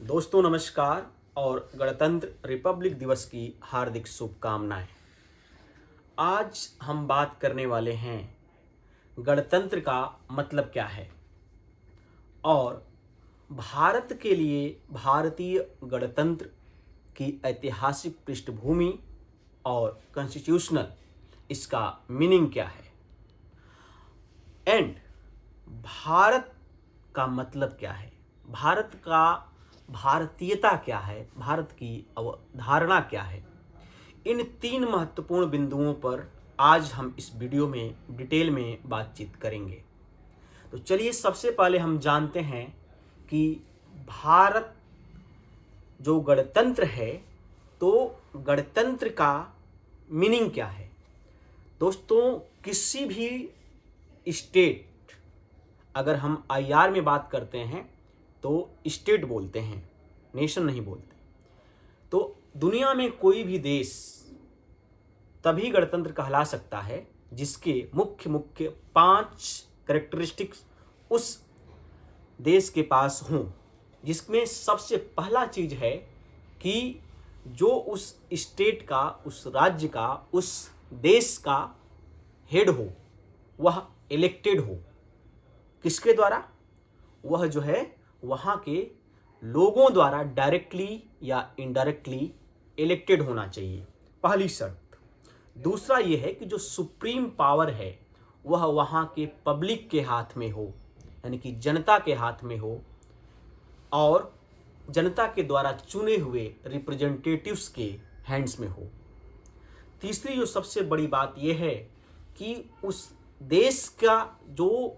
दोस्तों नमस्कार और गणतंत्र रिपब्लिक दिवस की हार्दिक शुभकामनाएं। आज हम बात करने वाले हैं गणतंत्र का मतलब क्या है और भारत के लिए भारतीय गणतंत्र की ऐतिहासिक पृष्ठभूमि और कॉन्स्टिट्यूशनल इसका मीनिंग क्या है एंड भारत का मतलब क्या है, भारत का भारतीयता क्या है, भारत की अवधारणा क्या है। इन तीन महत्वपूर्ण बिंदुओं पर आज हम इस वीडियो में डिटेल में बातचीत करेंगे। तो चलिए सबसे पहले हम जानते हैं कि भारत जो गणतंत्र है तो गणतंत्र का मीनिंग क्या है। दोस्तों किसी भी स्टेट, अगर हम आईआर में बात करते हैं तो स्टेट बोलते हैं, नेशन नहीं बोलते। तो दुनिया में कोई भी देश तभी गणतंत्र कहला सकता है जिसके मुख्य मुख्य 5 कैरेक्टरिस्टिक्स उस देश के पास हों, जिसमें सबसे पहला चीज है कि जो उस स्टेट का, उस राज्य का, उस देश का हेड हो वह इलेक्टेड हो। किसके द्वारा? वह जो है वहाँ के लोगों द्वारा डायरेक्टली या इनडायरेक्टली इलेक्टेड होना चाहिए, पहली शर्त। दूसरा यह है कि जो सुप्रीम पावर है वह वहाँ के पब्लिक के हाथ में हो, यानी कि जनता के हाथ में हो और जनता के द्वारा चुने हुए रिप्रेजेंटेटिव्स के हैंड्स में हो। तीसरी जो सबसे बड़ी बात यह है कि उस देश का जो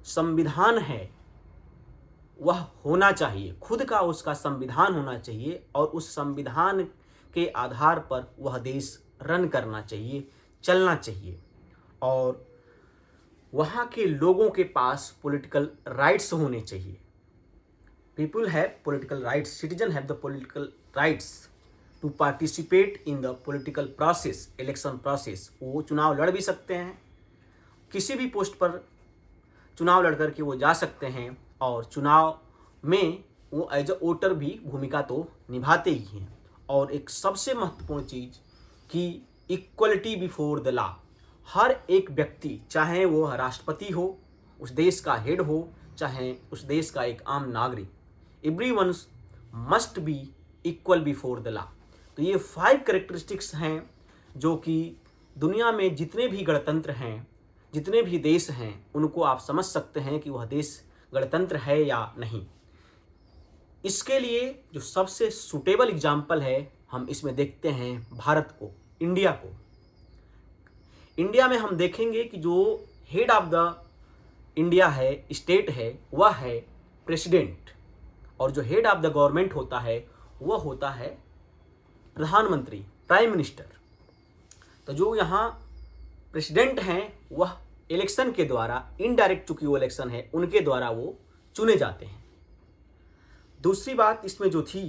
संविधान है वह होना चाहिए, खुद का उसका संविधान होना चाहिए और उस संविधान के आधार पर वह देश रन करना चाहिए, चलना चाहिए। और वहाँ के लोगों के पास पॉलिटिकल राइट्स होने चाहिए। People have political rights, citizen have the political rights to participate in the political process, election process. वो चुनाव लड़ भी सकते हैं, किसी भी पोस्ट पर चुनाव लड़ करके वो जा सकते हैं और चुनाव में वो एज अ वोटर भी भूमिका तो निभाते ही हैं। और एक सबसे महत्वपूर्ण चीज़ कि इक्वलिटी बिफोर द लॉ, हर एक व्यक्ति, चाहे वो राष्ट्रपति हो, उस देश का हेड हो, चाहे उस देश का एक आम नागरिक, everyone must be equal before the law. तो ये 5 कैरेक्टरिस्टिक्स हैं जो कि दुनिया में जितने भी गणतंत्र हैं, जितने भी देश हैं, उनको आप समझ सकते हैं कि वह देश गणतंत्र है या नहीं। इसके लिए जो सबसे सुटेबल एग्जाम्पल है, हम इसमें देखते हैं भारत को, इंडिया को। इंडिया में हम देखेंगे कि जो हेड ऑफ द इंडिया है, स्टेट है, वह है प्रेसिडेंट, और जो हेड ऑफ द गवर्नमेंट होता है वह होता है प्रधानमंत्री, प्राइम मिनिस्टर। तो जो यहाँ प्रेसिडेंट हैं वह इलेक्शन के द्वारा, इनडायरेक्ट चूंकि वो इलेक्शन है उनके द्वारा वो चुने जाते हैं। दूसरी बात इसमें जो थी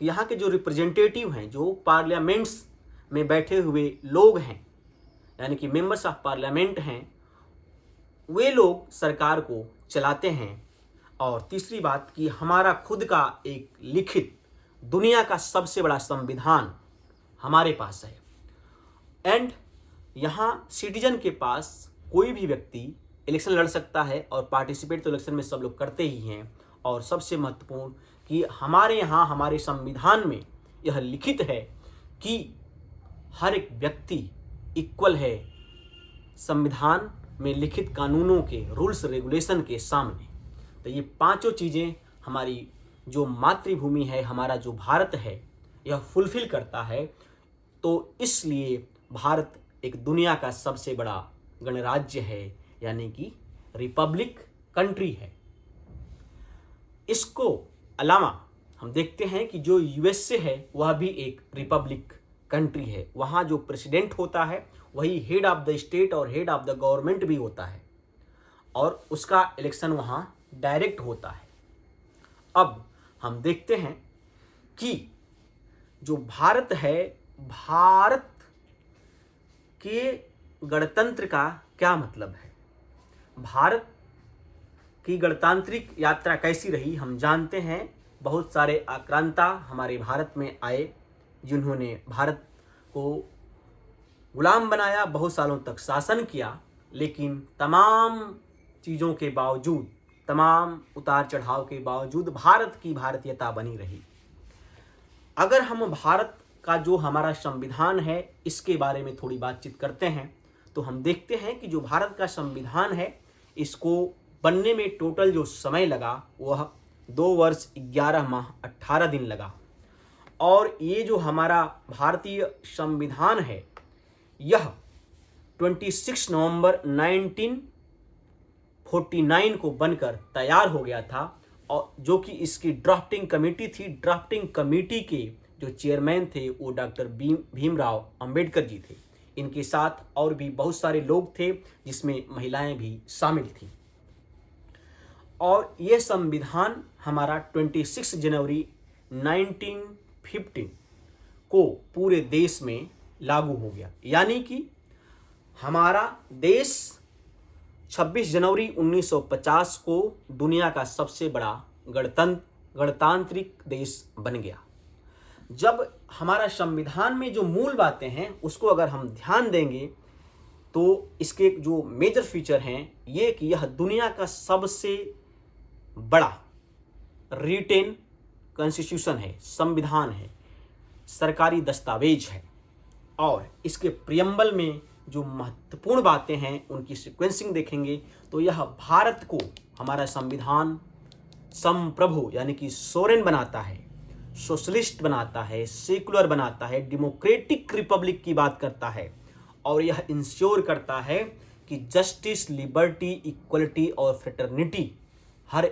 कि यहाँ के जो रिप्रेजेंटेटिव हैं, जो पार्लियामेंट्स में बैठे हुए लोग हैं, यानी कि मेंबर्स ऑफ पार्लियामेंट हैं, वे लोग सरकार को चलाते हैं। और तीसरी बात कि हमारा खुद का एक लिखित दुनिया का सबसे बड़ा संविधान हमारे पास है। एंड यहाँ सिटीजन के पास कोई भी व्यक्ति इलेक्शन लड़ सकता है और पार्टिसिपेट तो इलेक्शन में सब लोग करते ही हैं। और सबसे महत्वपूर्ण कि हमारे यहाँ, हमारे संविधान में यह लिखित है कि हर एक व्यक्ति इक्वल है संविधान में लिखित कानूनों के, रूल्स रेगुलेशन के सामने। तो ये 5 चीज़ें हमारी जो मातृभूमि है, हमारा जो भारत है, यह फुलफिल करता है। तो इसलिए भारत एक दुनिया का सबसे बड़ा गणराज्य है, यानी कि रिपब्लिक कंट्री है। इसको अलावा हम देखते हैं कि जो यूएसए है वह भी एक रिपब्लिक कंट्री है। वहाँ जो प्रेसिडेंट होता है वही हेड ऑफ द स्टेट और हेड ऑफ द गवर्नमेंट भी होता है, और उसका इलेक्शन वहाँ डायरेक्ट होता है। अब हम देखते हैं कि जो भारत है, भारत के गणतंत्र का क्या मतलब है, भारत की गणतांत्रिक यात्रा कैसी रही। हम जानते हैं बहुत सारे आक्रांता हमारे भारत में आए, जिन्होंने भारत को गुलाम बनाया, बहुत सालों तक शासन किया, लेकिन तमाम चीज़ों के बावजूद, तमाम उतार चढ़ाव के बावजूद भारत की भारतीयता बनी रही। अगर हम भारत का जो हमारा संविधान है इसके बारे में थोड़ी बातचीत करते हैं, तो हम देखते हैं कि जो भारत का संविधान है इसको बनने में टोटल जो समय लगा वह 2 वर्ष 11 माह 18 दिन लगा। और ये जो हमारा भारतीय संविधान है यह 26 नवंबर 1949 को बनकर तैयार हो गया था, और जो कि इसकी ड्राफ्टिंग कमेटी थी। ड्राफ्टिंग कमेटी के जो चेयरमैन थे वो डॉक्टर भीमराव अंबेडकर जी थे। इनके साथ और भी बहुत सारे लोग थे, जिसमें महिलाएं भी शामिल थीं। और यह संविधान हमारा 26 जनवरी 1915 को पूरे देश में लागू हो गया। यानी कि हमारा देश 26 जनवरी 1950 को दुनिया का सबसे बड़ा गणतांत्रिक देश बन गया। जब हमारा संविधान में जो मूल बातें हैं उसको अगर हम ध्यान देंगे तो इसके जो मेजर फीचर हैं ये कि यह दुनिया का सबसे बड़ा रिटेन कॉन्स्टिट्यूशन है, संविधान है, सरकारी दस्तावेज है। और इसके प्रियम्बल में जो महत्वपूर्ण बातें हैं उनकी सीक्वेंसिंग देखेंगे तो यह भारत को, हमारा संविधान, संप्रभु यानी कि सोरेन बनाता है, सोशलिस्ट बनाता है, सेकुलर बनाता है, डेमोक्रेटिक रिपब्लिक की बात करता है। और यह इंश्योर करता है कि जस्टिस, लिबर्टी, इक्वलिटी और फ्रेटर्निटी हर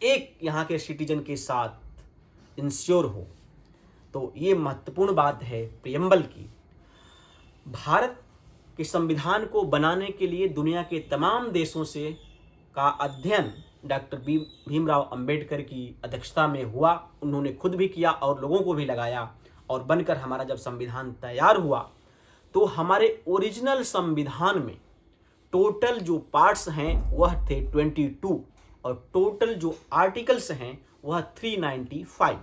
एक यहाँ के सिटीजन के साथ इंश्योर हो। तो ये महत्वपूर्ण बात है प्रियम्बल की। भारत के संविधान को बनाने के लिए दुनिया के तमाम देशों से का अध्ययन डॉक्टर भीमराव अंबेडकर की अध्यक्षता में हुआ। उन्होंने खुद भी किया और लोगों को भी लगाया, और बनकर हमारा जब संविधान तैयार हुआ तो हमारे ओरिजिनल संविधान में टोटल जो पार्ट्स हैं वह थे 22 और टोटल जो आर्टिकल्स हैं वह 395।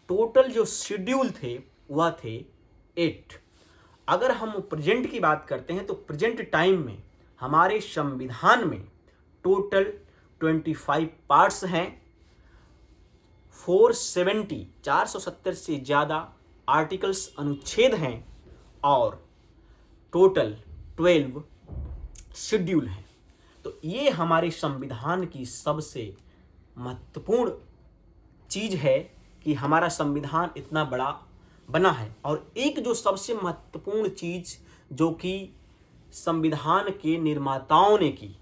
टोटल जो शेड्यूल थे वह थे 8। अगर हम प्रेजेंट की बात करते हैं तो प्रेजेंट टाइम में हमारे संविधान में टोटल 25 पार्ट्स हैं, 470 से ज़्यादा आर्टिकल्स, अनुच्छेद हैं, और टोटल 12 शेड्यूल हैं। तो ये हमारे संविधान की सबसे महत्वपूर्ण चीज़ है कि हमारा संविधान इतना बड़ा बना है। और एक जो सबसे महत्वपूर्ण चीज़ जो कि संविधान के निर्माताओं ने की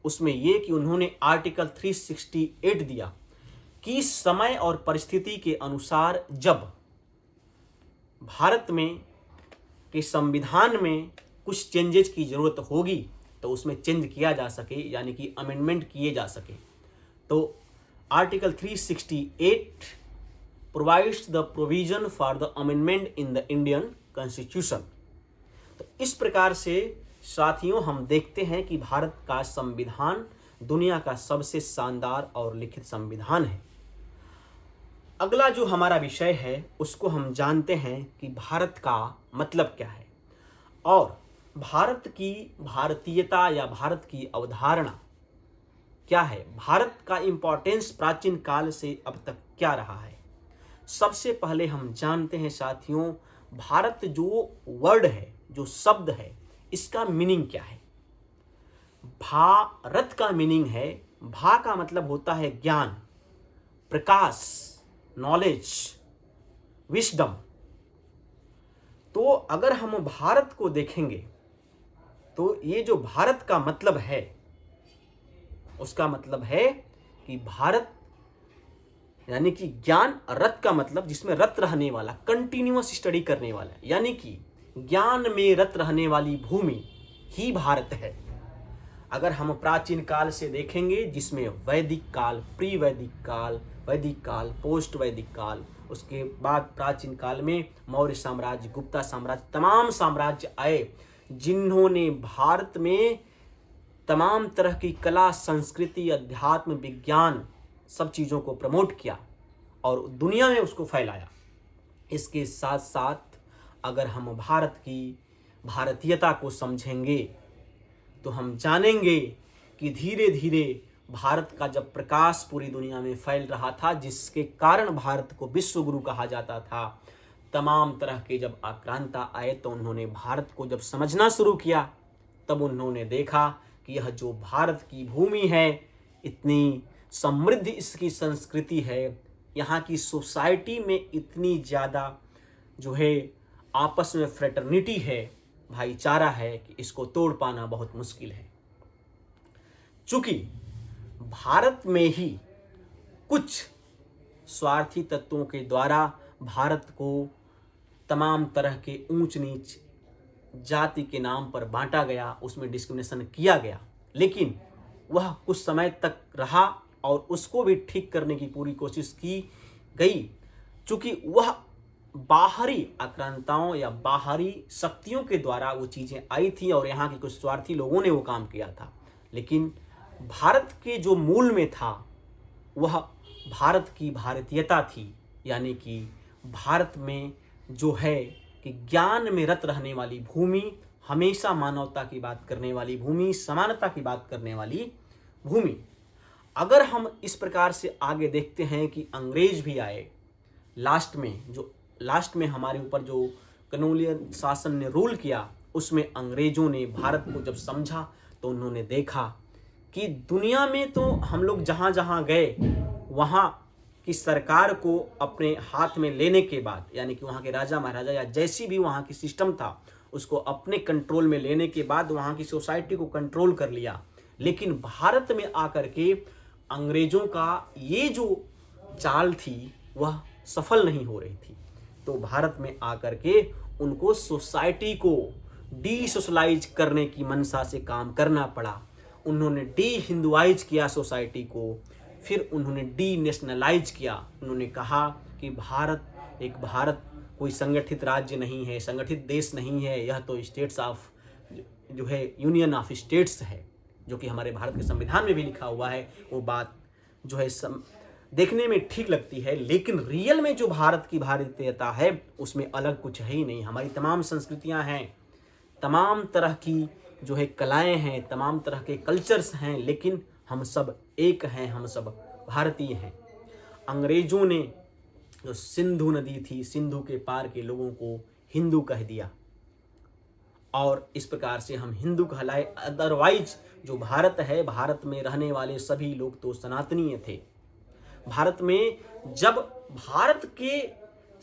उसमें ये कि उन्होंने आर्टिकल 368 दिया कि समय और परिस्थिति के अनुसार जब भारत में के संविधान में कुछ चेंजेस की ज़रूरत होगी तो उसमें चेंज किया जा सके, यानी कि अमेंडमेंट किए जा सके। तो article 368 provides the provision for the amendment in the Indian constitution. तो इस प्रकार से साथियों हम देखते हैं कि भारत का संविधान दुनिया का सबसे शानदार और लिखित संविधान है। अगला जो हमारा विषय है उसको हम जानते हैं कि भारत का मतलब क्या है और भारत की भारतीयता या भारत की अवधारणा क्या है, भारत का इम्पोर्टेंस प्राचीन काल से अब तक क्या रहा है। सबसे पहले हम जानते हैं साथियों, भारत जो वर्ड है, जो शब्द है, इसका मीनिंग क्या है। भारत का मीनिंग है, भा का मतलब होता है ज्ञान, प्रकाश, नॉलेज, विस्डम। तो अगर हम भारत को देखेंगे तो ये जो भारत का मतलब है उसका मतलब है कि भारत यानी कि ज्ञान, रत का मतलब जिसमें रत रहने वाला, कंटिन्यूअस स्टडी करने वाला, यानी कि ज्ञान में रत रहने वाली भूमि ही भारत है। अगर हम प्राचीन काल से देखेंगे जिसमें वैदिक काल, प्री वैदिक काल, वैदिक काल, पोस्ट वैदिक काल, उसके बाद प्राचीन काल में मौर्य साम्राज्य, गुप्ता साम्राज्य, तमाम साम्राज्य आए जिन्होंने भारत में तमाम तरह की कला, संस्कृति, अध्यात्म, विज्ञान सब चीज़ों को प्रमोट किया। और दुनिया में उसको फैलाया। इसके साथ साथ अगर हम भारत की भारतीयता को समझेंगे तो हम जानेंगे कि धीरे धीरे भारत का जब प्रकाश पूरी दुनिया में फैल रहा था, जिसके कारण भारत को विश्व गुरु कहा जाता था, तमाम तरह के जब आक्रांता आए तो उन्होंने भारत को जब समझना शुरू किया, तब उन्होंने देखा कि यह जो भारत की भूमि है, इतनी समृद्ध इसकी संस्कृति है, यहाँ की सोसाइटी में इतनी ज़्यादा जो है आपस में फ्रेटर्निटी है, भाईचारा है, कि इसको तोड़ पाना बहुत मुश्किल है। चूंकि भारत में ही कुछ स्वार्थी तत्वों के द्वारा भारत को तमाम तरह के ऊंच नीच जाति के नाम पर बांटा गया, उसमें डिस्क्रिमिनेशन किया गया, लेकिन वह कुछ समय तक रहा और उसको भी ठीक करने की पूरी कोशिश की गई। चूंकि वह बाहरी आक्रांताओं या बाहरी शक्तियों के द्वारा वो चीज़ें आई थी और यहाँ के कुछ स्वार्थी लोगों ने वो काम किया था, लेकिन भारत के जो मूल में था वह भारत की भारतीयता थी, यानी कि भारत में जो है कि ज्ञान में रत रहने वाली भूमि, हमेशा मानवता की बात करने वाली भूमि, समानता की बात करने वाली भूमि। अगर हम इस प्रकार से आगे देखते हैं कि अंग्रेज भी आए लास्ट में हमारे ऊपर जो कॉलोनियल शासन ने रूल किया, उसमें अंग्रेजों ने भारत को जब समझा तो उन्होंने देखा कि दुनिया में तो हम लोग जहाँ जहाँ गए वहाँ की सरकार को अपने हाथ में लेने के बाद, यानी कि वहाँ के राजा महाराजा या जैसी भी वहाँ की सिस्टम था उसको अपने कंट्रोल में लेने के बाद वहाँ की सोसाइटी को कंट्रोल कर लिया। लेकिन भारत में आकर के अंग्रेजों का ये जो चाल थी वह सफल नहीं हो रही थी, तो भारत में आकर के उनको सोसाइटी को डी-सोशलाइज करने की मंशा से काम करना पड़ा। उन्होंने डी हिंदुआइज किया सोसाइटी को, फिर उन्होंने डी नेशनलाइज किया। उन्होंने कहा कि भारत कोई संगठित राज्य नहीं है, संगठित देश नहीं है, यह तो स्टेट्स ऑफ जो है यूनियन ऑफ स्टेट्स है, जो कि हमारे भारत के संविधान में भी लिखा हुआ है। वो बात जो है देखने में ठीक लगती है, लेकिन रियल में जो भारत की भारतीयता है उसमें अलग कुछ है ही नहीं। हमारी तमाम संस्कृतियां हैं, तमाम तरह की जो है कलाएं हैं, तमाम तरह के कल्चर्स हैं, लेकिन हम सब एक हैं, हम सब भारतीय हैं। अंग्रेजों ने जो सिंधु नदी थी, सिंधु के पार के लोगों को हिंदू कह दिया और इस प्रकार से हम हिंदू कहलाए। अदरवाइज जो भारत है, भारत में रहने वाले सभी लोग तो सनातनीय थे। भारत में जब भारत के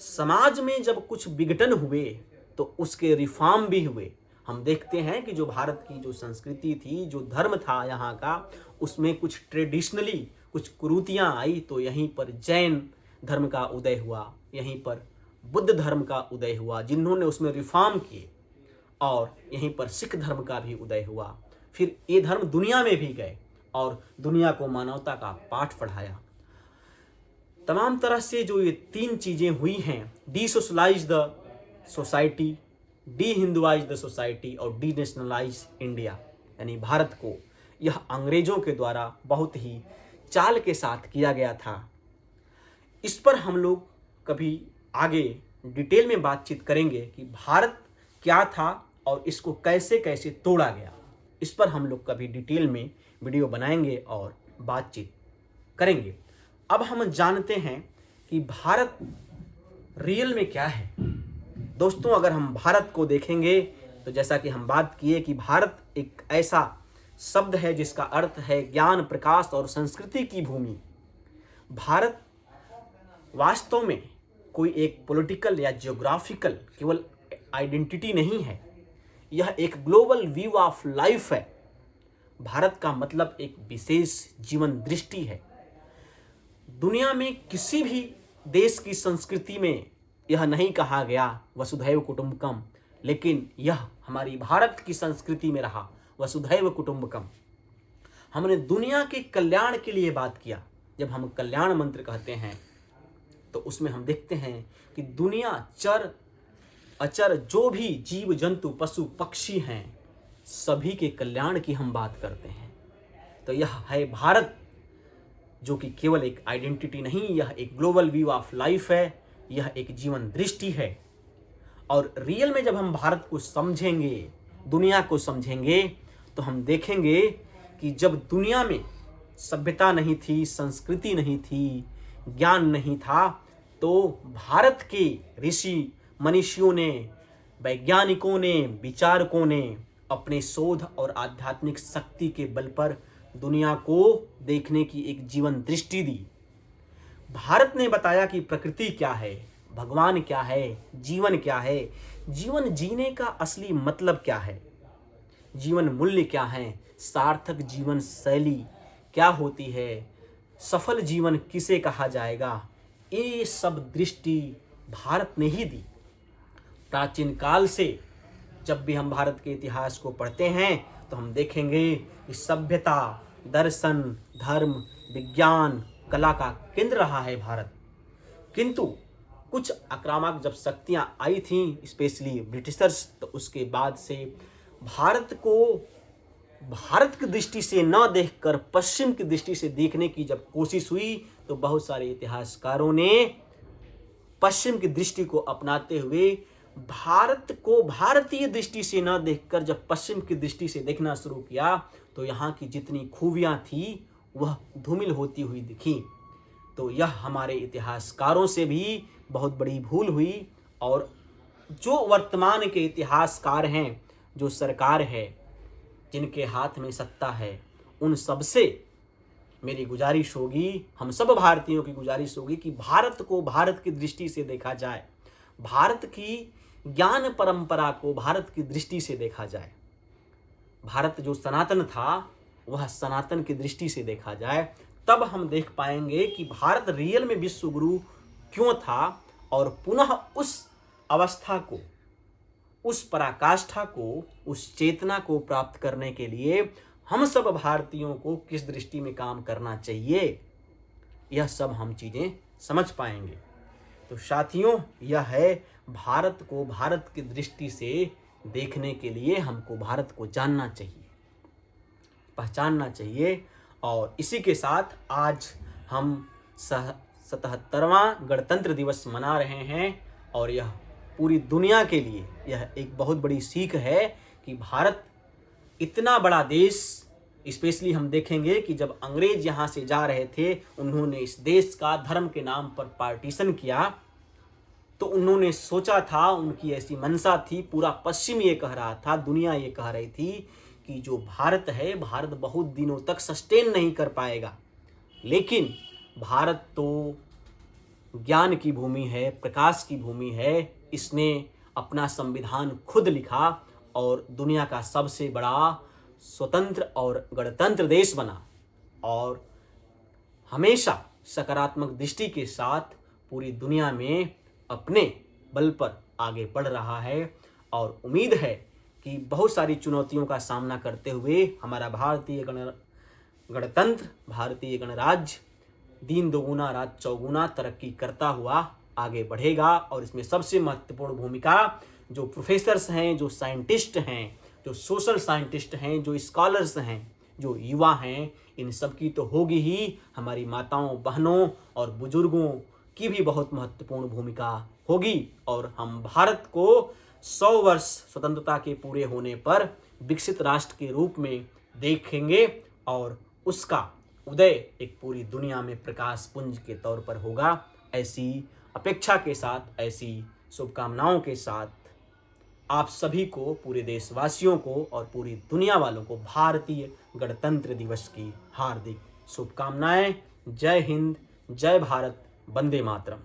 समाज में जब कुछ विघटन हुए तो उसके रिफॉर्म भी हुए। हम देखते हैं कि जो भारत की जो संस्कृति थी, जो धर्म था यहाँ का, उसमें कुछ ट्रेडिशनली कुछ कुरीतियाँ आई, तो यहीं पर जैन धर्म का उदय हुआ, यहीं पर बुद्ध धर्म का उदय हुआ, जिन्होंने उसमें रिफॉर्म किए, और यहीं पर सिख धर्म का भी उदय हुआ। फिर ये धर्म दुनिया में भी गए और दुनिया को मानवता का पाठ पढ़ाया। तमाम तरह से जो ये तीन चीज़ें हुई हैं, desocialise the society, dehinduise the society और डी नेशनलाइज इंडिया, यानी भारत को, यह अंग्रेजों के द्वारा बहुत ही चाल के साथ किया गया था। इस पर हम लोग कभी आगे डिटेल में बातचीत करेंगे कि भारत क्या था और इसको कैसे कैसे तोड़ा गया। इस पर हम लोग कभी डिटेल में वीडियो बनाएंगे और बातचीत करेंगे। अब हम जानते हैं कि भारत रियल में क्या है। दोस्तों, अगर हम भारत को देखेंगे तो जैसा कि हम बात किए कि भारत एक ऐसा शब्द है जिसका अर्थ है ज्ञान, प्रकाश और संस्कृति की भूमि। भारत वास्तव में कोई एक पॉलिटिकल या जियोग्राफिकल केवल आइडेंटिटी नहीं है, यह एक ग्लोबल व्यू ऑफ लाइफ है। भारत का मतलब एक विशेष जीवन दृष्टि है। दुनिया में किसी भी देश की संस्कृति में यह नहीं कहा गया वसुधैव कुटुंबकम, लेकिन यह हमारी भारत की संस्कृति में रहा वसुधैव कुटुंबकम। हमने दुनिया के कल्याण के लिए बात किया। जब हम कल्याण मंत्र कहते हैं तो उसमें हम देखते हैं कि दुनिया चर अचर जो भी जीव जंतु पशु पक्षी हैं, सभी के कल्याण की हम बात करते हैं। तो यह है भारत जो कि केवल एक आइडेंटिटी नहीं, यह एक ग्लोबल व्यू ऑफ लाइफ है, यह एक जीवन दृष्टि है। और रियल में जब हम भारत को समझेंगे, दुनिया को समझेंगे, तो हम देखेंगे कि जब दुनिया में सभ्यता नहीं थी, संस्कृति नहीं थी, ज्ञान नहीं था, तो भारत के ऋषि मनीषियों ने, वैज्ञानिकों ने, विचारकों ने अपने शोध और आध्यात्मिक शक्ति के बल पर दुनिया को देखने की एक जीवन दृष्टि दी। भारत ने बताया कि प्रकृति क्या है, भगवान क्या है, जीवन क्या है, जीवन जीने का असली मतलब क्या है, जीवन मूल्य क्या है, सार्थक जीवन शैली क्या होती है, सफल जीवन किसे कहा जाएगा, ये सब दृष्टि भारत ने ही दी। प्राचीन काल से जब भी हम भारत के इतिहास को पढ़ते हैं तो हम देखेंगे कि सभ्यता, दर्शन, धर्म, विज्ञान, कला का केंद्र रहा है भारत। किंतु कुछ आक्रामक जब शक्तियां आई थीं, स्पेशली ब्रिटिशर्स, तो उसके बाद से भारत को भारत की दृष्टि से न देखकर पश्चिम की दृष्टि से देखने की जब कोशिश हुई, तो बहुत सारे इतिहासकारों ने पश्चिम की दृष्टि को अपनाते हुए भारत को भारतीय दृष्टि से न देखकर जब पश्चिम की दृष्टि से देखना शुरू किया, तो यहाँ की जितनी खूबियाँ थी वह धूमिल होती हुई दिखी। तो यह हमारे इतिहासकारों से भी बहुत बड़ी भूल हुई। और जो वर्तमान के इतिहासकार हैं, जो सरकार है, जिनके हाथ में सत्ता है, उन सबसे मेरी गुजारिश होगी, हम सब भारतीयों की गुजारिश होगी कि भारत को भारत की दृष्टि से देखा जाए, भारत की ज्ञान परंपरा को भारत की दृष्टि से देखा जाए, भारत जो सनातन था वह सनातन की दृष्टि से देखा जाए। तब हम देख पाएंगे कि भारत रियल में विश्व गुरु क्यों था, और पुनः उस अवस्था को, उस पराकाष्ठा को, उस चेतना को प्राप्त करने के लिए हम सब भारतीयों को किस दृष्टि में काम करना चाहिए, यह सब हम चीज़ें समझ पाएंगे। तो साथियों, यह है भारत को भारत की दृष्टि से देखने के लिए हमको भारत को जानना चाहिए, पहचानना चाहिए। और इसी के साथ आज हम 77वां गणतंत्र दिवस मना रहे हैं, और यह पूरी दुनिया के लिए यह एक बहुत बड़ी सीख है कि भारत इतना बड़ा देश, स्पेशली हम देखेंगे कि जब अंग्रेज यहाँ से जा रहे थे, उन्होंने इस देश का धर्म के नाम पर पार्टीशन किया, तो उन्होंने सोचा था, उनकी ऐसी मंशा थी, पूरा पश्चिम ये कह रहा था, दुनिया ये कह रही थी कि जो भारत है, भारत बहुत दिनों तक सस्टेन नहीं कर पाएगा। लेकिन भारत तो ज्ञान की भूमि है, प्रकाश की भूमि है, इसने अपना संविधान खुद लिखा और दुनिया का सबसे बड़ा स्वतंत्र और गणतंत्र देश बना, और हमेशा सकारात्मक दृष्टि के साथ पूरी दुनिया में अपने बल पर आगे बढ़ रहा है। और उम्मीद है कि बहुत सारी चुनौतियों का सामना करते हुए हमारा भारतीय गणतंत्र, भारतीय गणराज्य दिन दोगुना रात चौगुना तरक्की करता हुआ आगे बढ़ेगा। और इसमें सबसे महत्वपूर्ण भूमिका जो प्रोफेसर्स हैं, जो साइंटिस्ट हैं, जो सोशल साइंटिस्ट हैं, जो स्कॉलर्स हैं, जो युवा हैं, इन सब की तो होगी ही, हमारी माताओं, बहनों और बुजुर्गों की भी बहुत महत्वपूर्ण भूमिका होगी। और हम भारत को 100 वर्ष स्वतंत्रता के पूरे होने पर विकसित राष्ट्र के रूप में देखेंगे, और उसका उदय एक पूरी दुनिया में प्रकाश पुंज के तौर पर होगा। ऐसी अपेक्षा के साथ, ऐसी शुभकामनाओं के साथ आप सभी को, पूरे देशवासियों को और पूरी दुनिया वालों को भारतीय गणतंत्र दिवस की हार्दिक शुभकामनाएं। जय हिंद, जय भारत, वंदे मातरम।